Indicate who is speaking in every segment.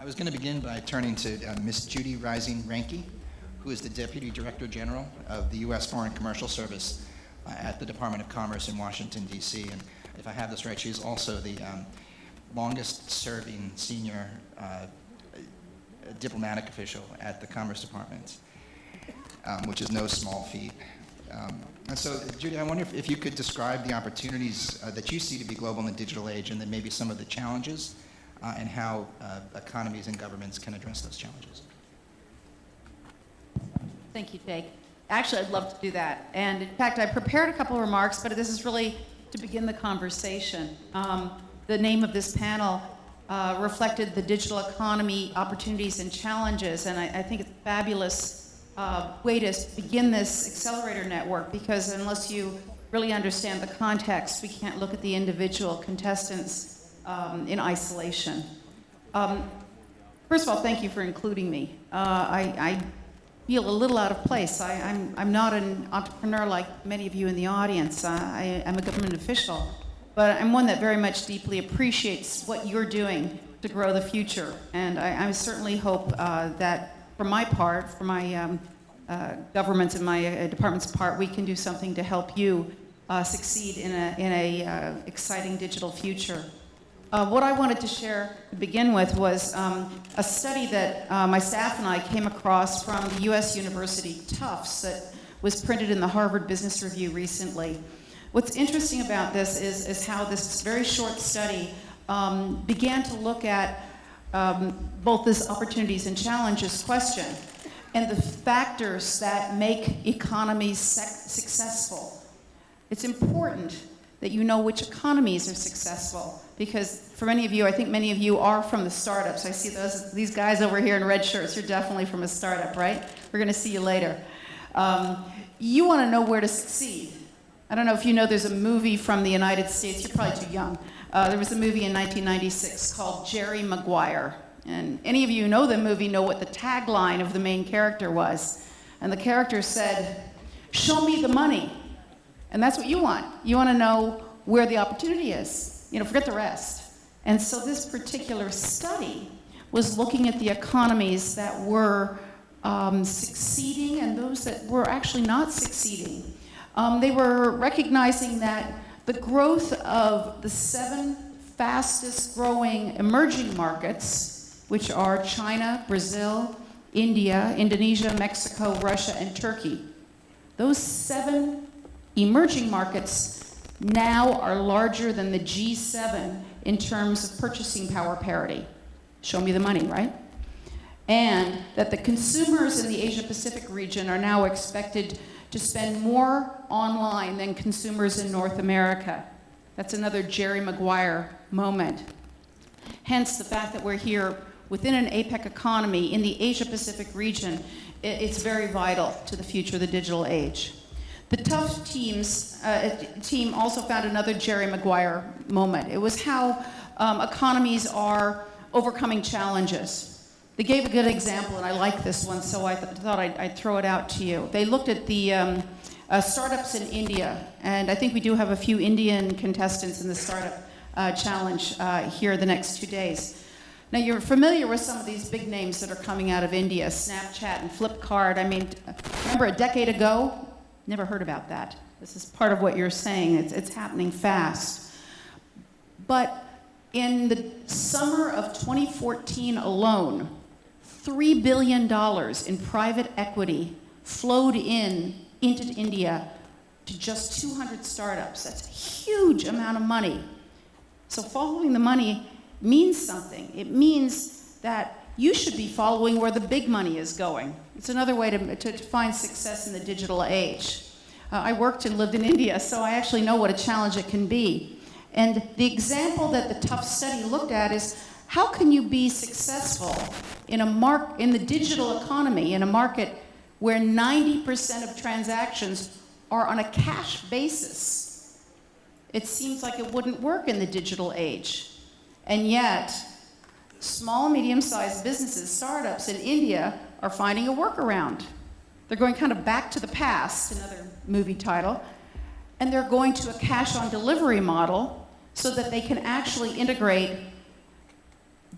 Speaker 1: I was going to begin by turning to Miss Judy Rising Reinke, who is the Deputy Director General of the U.S. Foreign Commercial Service at the Department of Commerce in Washington, D.C. And if I have this right, she's also the longest-serving senior diplomatic official at the Commerce Department, which is no small feat. And so, Judy, I wonder if you could describe the opportunities that you see to be global in the digital age, and then maybe some of the challenges, and how economies and governments can address those challenges.
Speaker 2: Thank you, Jake. Actually, I'd love to do that. And in fact, I prepared a couple of remarks, but this is really to begin the conversation. The name of this panel reflected the digital economy opportunities and challenges, and I think it's a fabulous way to begin this accelerator network, because unless you really understand the context, we can't look at the individual contestants in isolation. First of all, thank you for including me. I feel a little out of place. I'm not an entrepreneur like many of you in the audience. I'm a government official, but I'm one that very much deeply appreciates what you're doing to grow the future. And I certainly hope that for my part, for my government's and my department's part, we can do something to help you succeed in a exciting digital future. What I wanted to share to begin with was a study that my staff and I came across from the U.S. University Tufts that was printed in the Harvard Business Review recently. What's interesting about this is how this very short study began to look at both this opportunities and challenges question and the factors that make economies successful. It's important that you know which economies are successful, because for many of you, I think many of you are from the startups. I see these guys over here in red shirts. You're definitely from a startup, right? We're going to see you later. You want to know where to succeed. I don't know if you know, there's a movie from the United States. You're probably too young. There was a movie in 1996 called Jerry Maguire. And any of you who know the movie know what the tagline of the main character was. And the character said, "Show me the money." And that's what you want. You want to know where the opportunity is. You know, forget the rest. And so this particular study was looking at the economies that were succeeding and those that were actually not succeeding. They were recognizing that the growth of the 7 fastest growing emerging markets, which are China, Brazil, India, Indonesia, Mexico, Russia, and Turkey, those 7 emerging markets now are larger than the G7 in terms of purchasing power parity. Show me the money, right? And that the consumers in the Asia-Pacific region are now expected to spend more online than consumers in North America. That's another Jerry Maguire moment. Hence, the fact that we're here within an APEC economy in the Asia-Pacific region, it's very vital to the future of the digital age. The Tufts team also found another Jerry Maguire moment. It was how economies are overcoming challenges. They gave a good example, and I like this one, so I thought I'd throw it out to you. They looked at the startups in India, and I think we do have a few Indian contestants in the startup challenge here the next 2 days. Now, you're familiar with some of these big names that are coming out of India, Snapchat and Flipkart. I mean, remember a decade ago? Never heard about that. This is part of what you're saying. It's happening fast. But in the summer of 2014 alone, $3 billion in private equity flowed into India to just 200 startups. That's a huge amount of money. So following the money means something. It means that you should be following where the big money is going. It's another way to find success in the digital age. I worked and lived in India, so I actually know what a challenge it can be. And the example that the Tufts study looked at is, how can you be successful in the digital economy, in a market where 90% of transactions are on a cash basis? It seems like it wouldn't work in the digital age. And yet, small and medium-sized businesses, startups in India, are finding a workaround. They're going kind of back to the past, another movie title, and they're going to a cash-on-delivery model so that they can actually integrate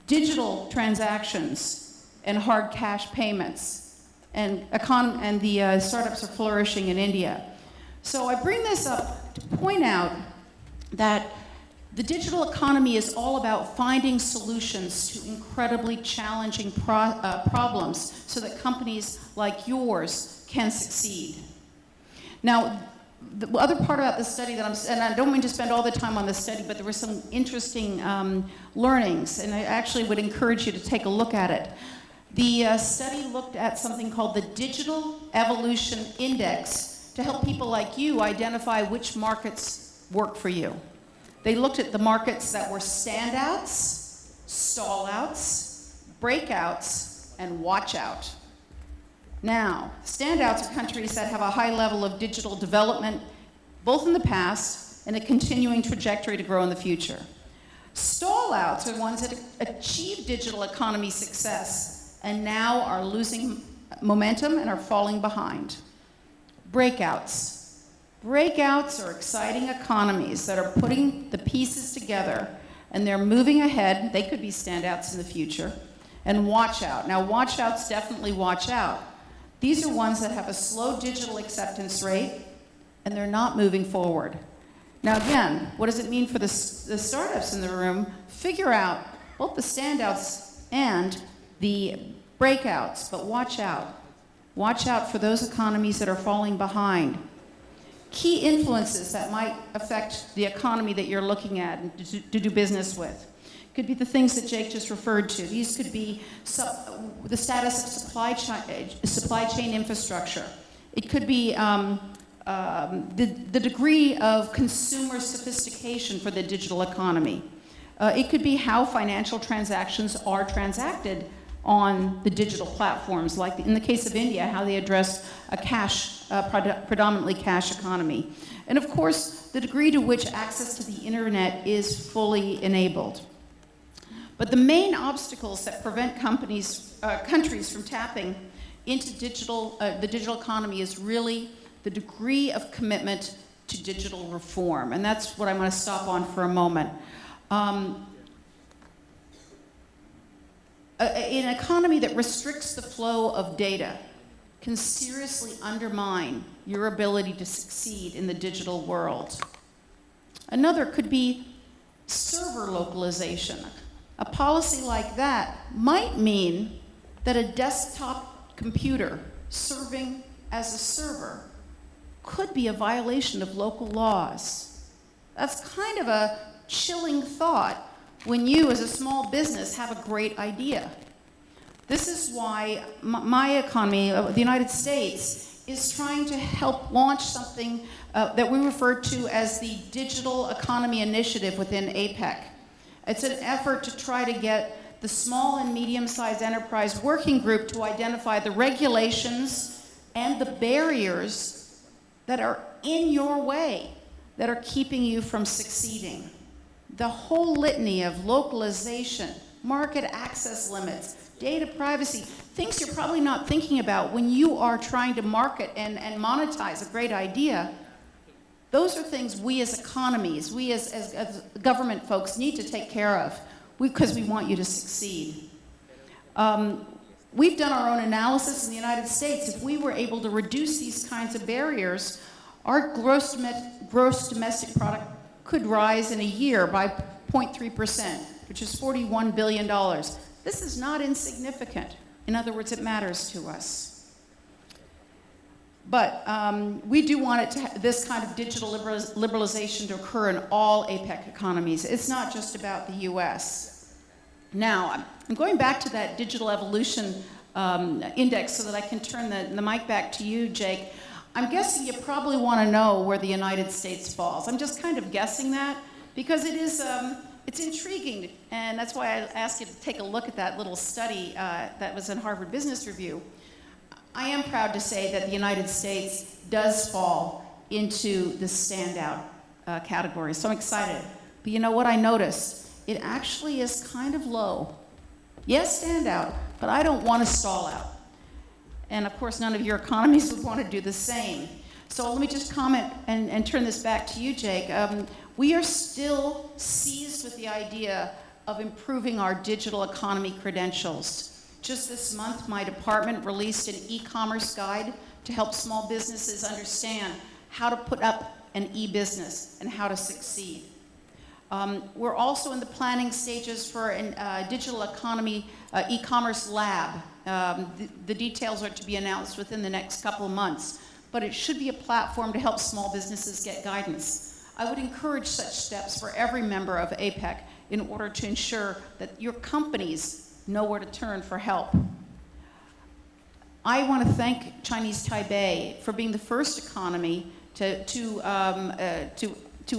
Speaker 2: digital transactions and hard cash payments, and the startups are flourishing in India. So I bring this up to point out that the digital economy is all about finding solutions to incredibly challenging problems so that companies like yours can succeed. Now, the other part about the study and I don't mean to spend all the time on this study, but there were some interesting learnings, and I actually would encourage you to take a look at it. The study looked at something called the Digital Evolution Index to help people like you identify which markets work for you. They looked at the markets that were standouts, stallouts, breakouts, and watchout. Now, standouts are countries that have a high level of digital development, both in the past and a continuing trajectory to grow in the future. Stallouts are ones that achieve digital economy success and now are losing momentum and are falling behind. Breakouts. Breakouts are exciting economies that are putting the pieces together and they're moving ahead. They could be standouts in the future. And watch out. Now, watch outs definitely watch out. These are ones that have a slow digital acceptance rate and they're not moving forward. Now, again, what does it mean for the startups in the room? Figure out both the standouts and the breakouts, but watch out. Watch out for those economies that are falling behind. Key influences that might affect the economy that you're looking at and to do business with. Could be the things that Jake just referred to. These could be the status of supply chain infrastructure. It could be the degree of consumer sophistication for the digital economy. It could be how financial transactions are transacted on the digital platforms, like in the case of India, how they address a predominantly cash economy. And of course, the degree to which access to the internet is fully enabled. But the main obstacles that prevent countries from tapping into the digital economy is really the degree of commitment to digital reform. And that's what I'm going to stop on for a moment. An economy that restricts the flow of data can seriously undermine your ability to succeed in the digital world. Another could be server localization. A policy like that might mean that a desktop computer serving as a server could be a violation of local laws. That's kind of a chilling thought when you, as a small business, have a great idea. This is why my economy, the United States, is trying to help launch something that we refer to as the Digital Economy Initiative within APEC. It's an effort to try to get the small and medium-sized enterprise working group to identify the regulations and the barriers that are in your way, that are keeping you from succeeding. The whole litany of localization, market access limits, data privacy, things you're probably not thinking about when you are trying to market and monetize a great idea. Those are things we as economies, we as government folks need to take care of because we want you to succeed. We've done our own analysis in the United States. If we were able to reduce these kinds of barriers, our gross domestic product could rise in a year by 0.3%, which is $41 billion. This is not insignificant. In other words, it matters to us. But we do want this kind of digital liberalization to occur in all APEC economies. It's not just about the US. Now, I'm going back to that digital evolution index so that I can turn the mic back to you, Jake. I'm guessing you probably want to know where the United States falls. I'm just kind of guessing that because it's intriguing, and that's why I asked you to take a look at that little study that was in Harvard Business Review. I am proud to say that the United States does fall into the standout category, so I'm excited. But you know what I noticed? It actually is kind of low. Yes, standout, but I don't want to stall out. And of course, none of your economies would want to do the same. So let me just comment and turn this back to you, Jake. We are still seized with the idea of improving our digital economy credentials. Just this month, my department released an e-commerce guide to help small businesses understand how to put up an e-business and how to succeed. We're also in the planning stages for a digital economy e-commerce lab. The details are to be announced within the next couple of months, but it should be a platform to help small businesses get guidance. I would encourage such steps for every member of APEC in order to ensure that your companies know where to turn for help. I want to thank Chinese Taipei for being the first economy to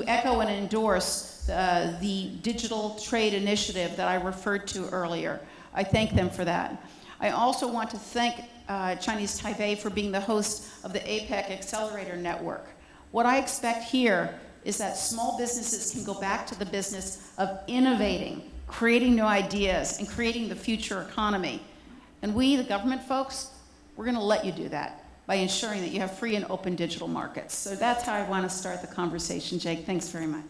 Speaker 2: echo and endorse the digital trade initiative that I referred to earlier. I thank them for that. I also want to thank Chinese Taipei for being the host of the APEC Accelerator Network. What I expect here is that small businesses can go back to the business of innovating, creating new ideas, and creating the future economy. And we, the government folks, we're going to let you do that by ensuring that you have free and open digital markets. So that's how I want to start the conversation, Jake. Thanks very much.